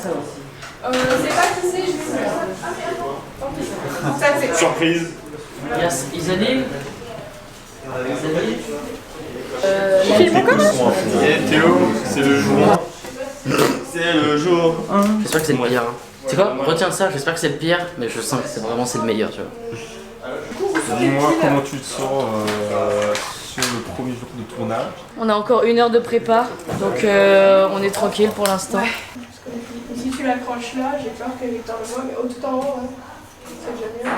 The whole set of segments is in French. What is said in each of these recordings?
ça aussi. C'est pas qui c'est, je vais ça c'est. Surprise. Yes, Isaline. Et Théo, c'est le jour 1. C'est le jour 1. J'espère que c'est le meilleur. Hein. Tu sais quoi, retiens ça, j'espère que c'est le pire, mais je sens que c'est vraiment le meilleur, tu vois. Dis-moi comment tu te sens sur le premier jour de tournage. On a encore 1 heure de prépa, donc on est tranquille pour l'instant. Ouais. Si tu l'accroches là, j'ai peur que Victor le voit, mais tout en haut, hein. C'est déjà bien.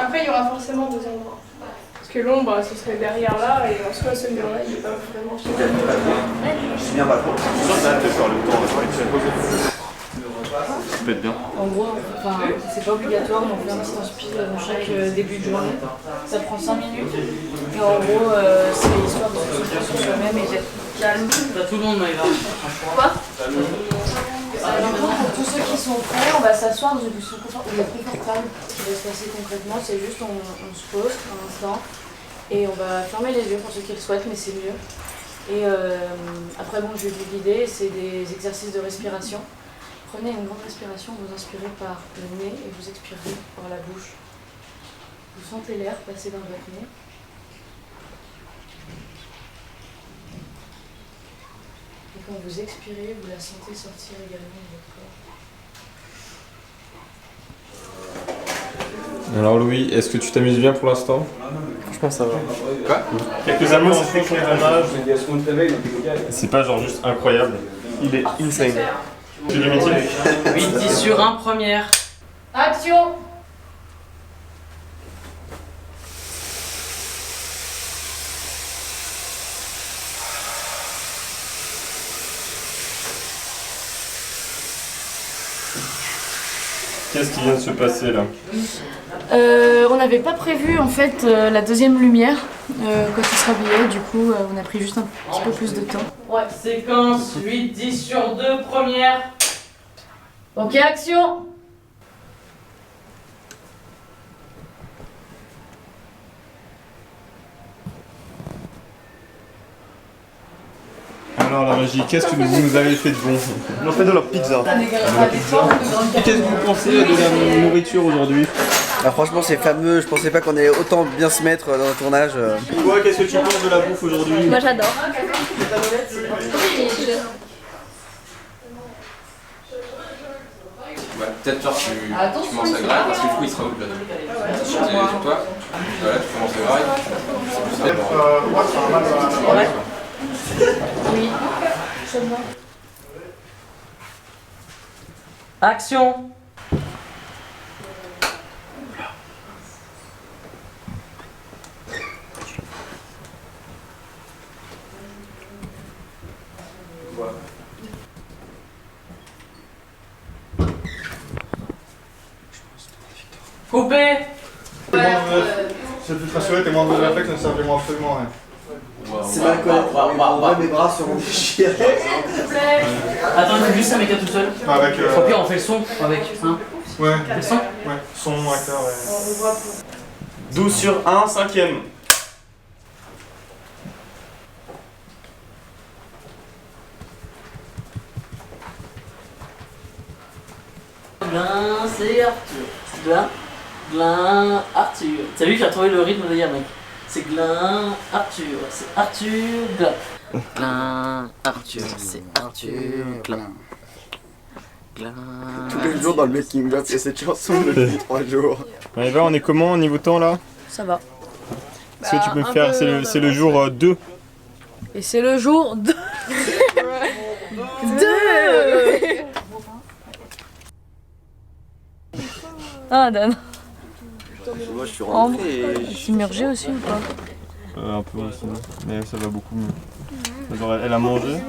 Après, il y aura forcément 2 endroits. Parce que l'ombre, ce serait derrière là, et en soi, ce mur-là, il est pas vraiment chez lui. Je suis bien pas trop. Ça va te faire le temps, on va faire une pause. Ça peut être bien. En gros, enfin, c'est pas obligatoire, mais on fait un petit inspire dans chaque début de journée. Ça prend 5 minutes. Et en gros, c'est histoire de se concentrer sur soi-même et d'être calme. T'as tout le monde, Maëva. Quoi pour tous ceux qui sont prêts, on va s'asseoir dans une position confortable. Ce qui va se passer concrètement, c'est juste on se pose un instant et on va fermer les yeux pour ceux qui le souhaitent, mais c'est mieux. Et après, bon, je vais vous guider, c'est des exercices de respiration. Prenez une grande respiration, vous inspirez par le nez et vous expirez par la bouche. Vous sentez l'air passer dans votre nez. Et quand vous expirez, vous la sentez sortir également de votre corps. Alors Louis, est-ce que tu t'amuses bien pour l'instant? Franchement ça va. Quoi? Quelques amours, c'est fait tournage. C'est pas genre juste incroyable. Il est insane. Tu le métier? 8-10 sur 1, première. Action! Qu'est-ce qui vient de se passer là? On n'avait pas prévu en fait la deuxième lumière quand il se rhabillait, du coup on a pris juste un petit peu plus de temps. Ouais, séquence 8-10 sur 2, première. Ok, action! Alors la magie, qu'est-ce que vous nous avez fait de bon? On fait de la pizza. Qu'est-ce que vous pensez de la nourriture aujourd'hui? Ah, franchement c'est fameux, je pensais pas qu'on allait autant bien se mettre dans le tournage. Toi, qu'est-ce que tu penses de la bouffe aujourd'hui? Moi j'adore. Ouais, peut-être genre tu commences à grailler parce que du coup il sera où le plateau? Sur toi, voilà, tu commences à grailler. Oui. Action. Coupé. Je peux te rassurer, tes moindres réflexes ne serviront absolument à rien. C'est mal connaître. En vrai mes bras seront déchirés. Attends, il faut juste ça méga tout seul. Avec. Au pire, on fait le son avec. Hein. Ouais. Le son. Ouais. Son, acteur, ouais. 12 sur 1, 5ème. Glin, c'est Arthur. Glin, Arthur. T'as vu, j'ai retrouvé le rythme de hier, mec. C'est Glin, Arthur. C'est Arthur, Glin. Glin, Arthur. C'est Arthur, Glin. Glin. Tous les jours dans le making of, il y a cette chanson depuis 3 jours. Maëva, on est comment au niveau temps là? Ça va. Est-ce que tu peux me faire, c'est le jour 2. Et c'est le jour 2. Ah Dan. Moi je suis rentré et... Submergé aussi ou pas? Un peu aussi, mais ça va beaucoup mieux. Genre, elle a mangé.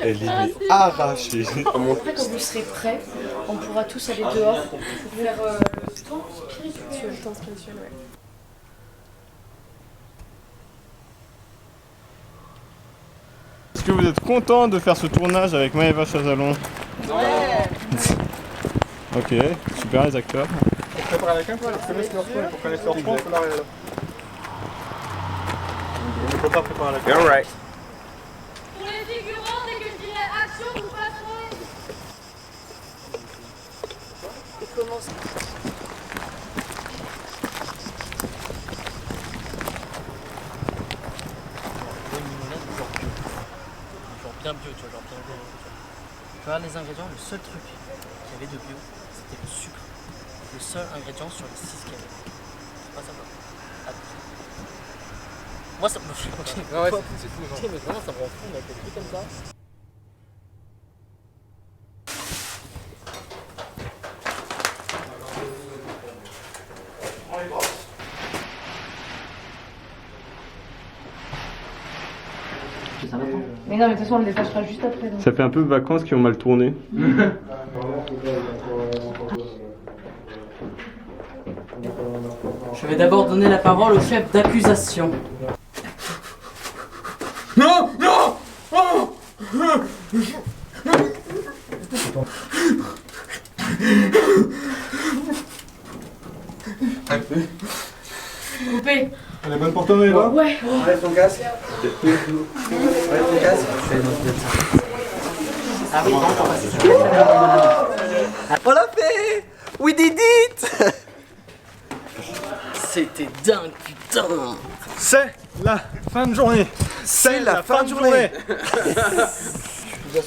Elle est arrachée. Après quand vous serez prêts, on pourra tous aller dehors pour faire le temps spirituel. Le temps spirituel, ouais. Est-ce que vous êtes content de faire ce tournage avec Maëva Chazalon? Ouais. Ok, super les acteurs. Pour préparer la cam, pour connaître leur point, pour connaître leur point, il faut l'arrêter là. On ne peut pas préparer la cam. Alright. Pour les figurants, Bien bio, tu vois, genre bien bio. Tu vois, les ingrédients, le seul truc qu'il y avait de bio, c'était le sucre. Le seul ingrédient sur les 6 qu'il y avait. C'est pas ça, quoi. Moi, ça me fait. Ouais, c'est fou, genre. Mais vraiment, ça me rend fou, avec des trucs comme ça. Mais non, mais de toute façon, on le détachera juste après. Donc. Ça fait un peu vacances qui ont mal tourné. Je vais d'abord donner la parole au chef d'accusation. Non, non, oh. Coupé. Elle est bonne pour toi, Eva? Ouais. Enlève ton casque. Enlève ton casque. Ah oui, On l'a fait! We did it! c'était dingue, putain. C'est la fin de journée. C'est la fin de journée.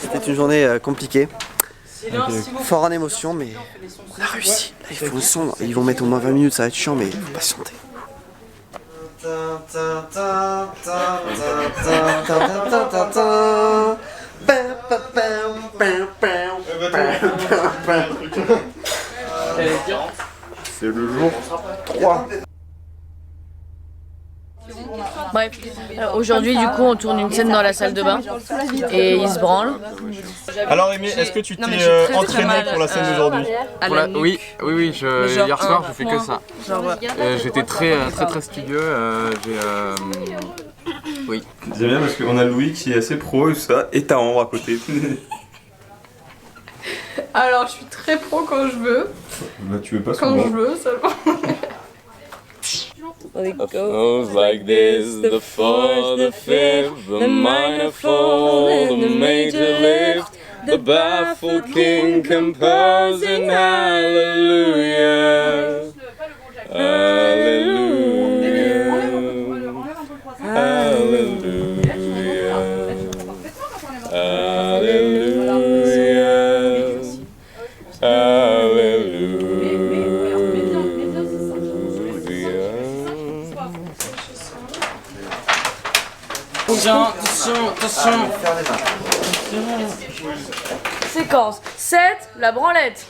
C'était une journée compliquée, Silence, s'il vous plaît. fort en émotion, mais on a réussi. Là, il faut le son. Ils vont mettre au moins 20 minutes, ça va être chiant, mais il faut patienter. C'est le jour 3. Bref, aujourd'hui, du coup, on tourne une scène dans la salle de bain et il se branle. Alors Aimé, est-ce que tu t'es entraîné pour la scène d'aujourd'hui? Oui, hier soir j'ai fait que ça. J'étais très studieux. Oui. J'aime bien parce qu'on a Louis qui est assez pro et tout ça, et t'as Ambre à côté. Alors, je suis très pro quand je veux. Bah tu veux pas Quand souvent. je veux seulement. Goes like this, the fourth, the fifth, the minor fall, the major lift, the baffled king composing hallelujah, hallelujah, hallelujah, hallelujah, Attention. Séquence 7, la branlette.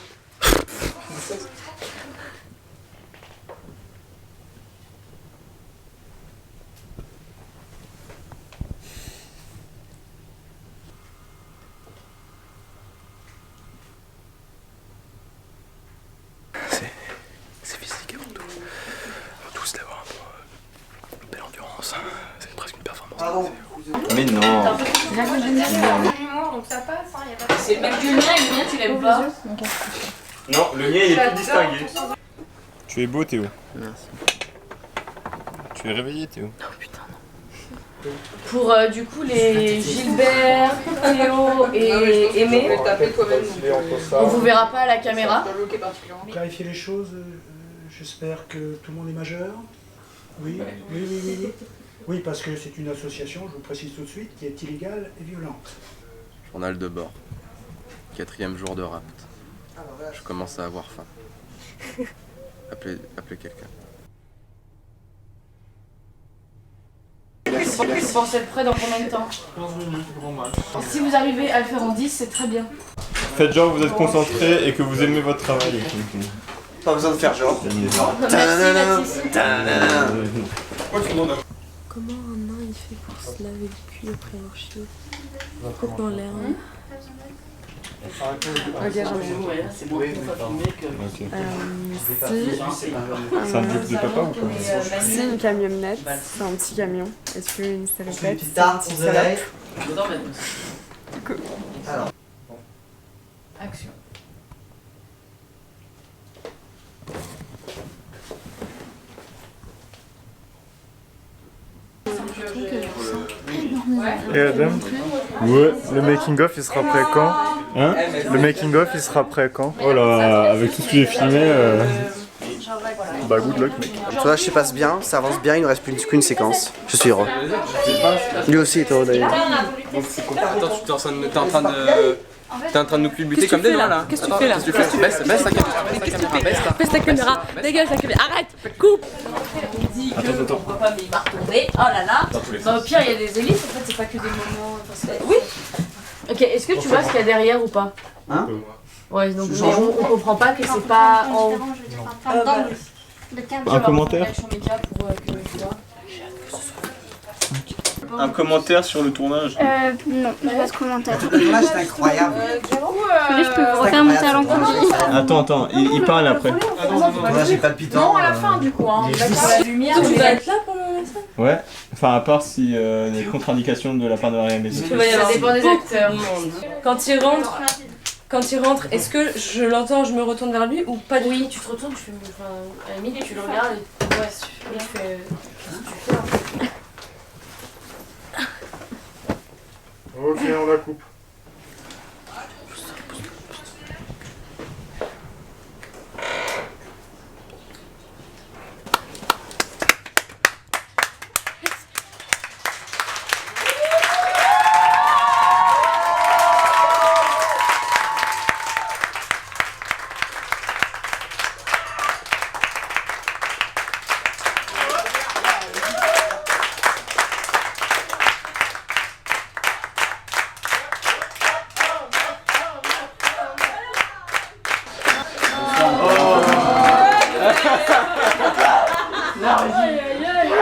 C'est physique avant tout. Faut tous d'avoir un peu une belle endurance. C'est presque une performance. Pardon. Mais non. C'est même que le mien et le mien, tu l'aimes pas. Non, le mien il est plus distingué. Tu es beau Théo. Merci. Tu es réveillé Théo. Oh putain, non. Pour du coup les Gilbert, Théo et Aimé, on vous verra pas à la caméra. Clarifier les choses, j'espère que tout le monde est majeur. Oui. Oui, parce que c'est une association, je vous précise tout de suite, qui est illégale et violente. Journal de bord. 4e jour de rapt. Je commence à avoir faim. Appelez quelqu'un. Vous pensez être prêt dans combien de temps? 15 minutes, grand max. Si vous arrivez à le faire en 10, c'est très bien. Faites genre que vous êtes concentré et que vous aimez votre travail. Pas besoin de faire genre. Merci Mathis. Comment un nain il fait pour se laver le cul après avoir chié? Complètement l'air. C'est bon, C'est un job de papa ou pas? C'est une camionnette, c'est un petit camion. Est-ce qu'une salopette? Petite tarte pour Zélaï. Alors. Action. Et Adam? Ouais, le making of il sera prêt quand? Hein? Le making of il sera prêt quand? Oh là, avec tout ce que j'ai filmé, bah good luck mec. Le tournage se passe bien, ça avance bien, il ne reste plus qu'une séquence. Je suis heureux. Lui aussi est heureux d'ailleurs. Attends, t'es en train de nous culbuter comme des noix là. Qu'est-ce que tu fais là? Baisse la caméra, Baisse ta caméra, dégage la caméra, arrête, coupe. On dit qu'on voit pas, mais il va retourner. Oh là là. Bah, au pire, il y a des ellipses, en fait, c'est pas que des moments. Oui. Ok, est-ce que tu vois ce qu'il y a derrière ou pas? Hein? Ouais, donc mais on comprend pas que c'est pas en. Un commentaire? Un commentaire sur le tournage? Non, j'ai pas de commentaire. Le tournage c'est incroyable. Je peux vous refaire monter à l'encontre. Attends, il parle après. Le tournage est palpitant. Non, à la fin du coup, hein. La lumière, Tu vas être là pendant la scène? Ouais, enfin à part si des contre-indications de la part de la réalisation. Ça dépend des acteurs. Quand il rentre, est-ce que je l'entends, je me retourne vers lui ou pas du tout? Oui, tu te retournes, tu fais. Enfin, à la limite, tu le regardes et. Ouais, tu fais. Qu'est-ce que tu fais en fait? Ok, on la coupe.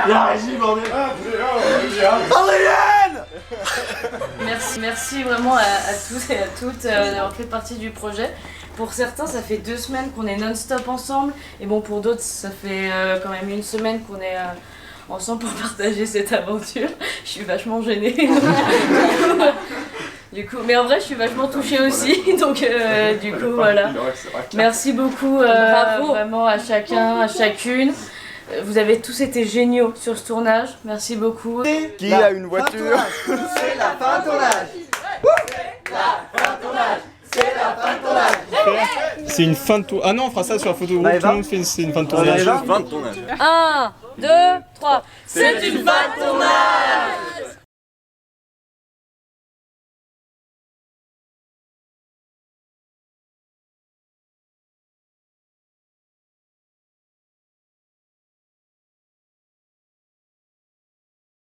La régie, bordel! Merci vraiment à tous et à toutes d'avoir fait partie du projet. Pour certains, ça fait 2 semaines qu'on est non-stop ensemble. Et bon, pour d'autres, ça fait quand même 1 semaine qu'on est ensemble pour partager cette aventure. Je suis vachement gênée. Du coup, mais en vrai, je suis vachement touchée aussi. Donc, du coup, voilà. Merci beaucoup vraiment à chacun, à chacune. Vous avez tous été géniaux sur ce tournage. Merci beaucoup. Qui a une voiture? C'est la fin de tournage! La fin de tournage! C'est la fin de tournage! C'est une fin de tournage. Ah non, on fera ça sur la photo. Tout le monde fait c'est une fin de tournage. Fin de tournage. 1, 2, 3. C'est une fin de tournage!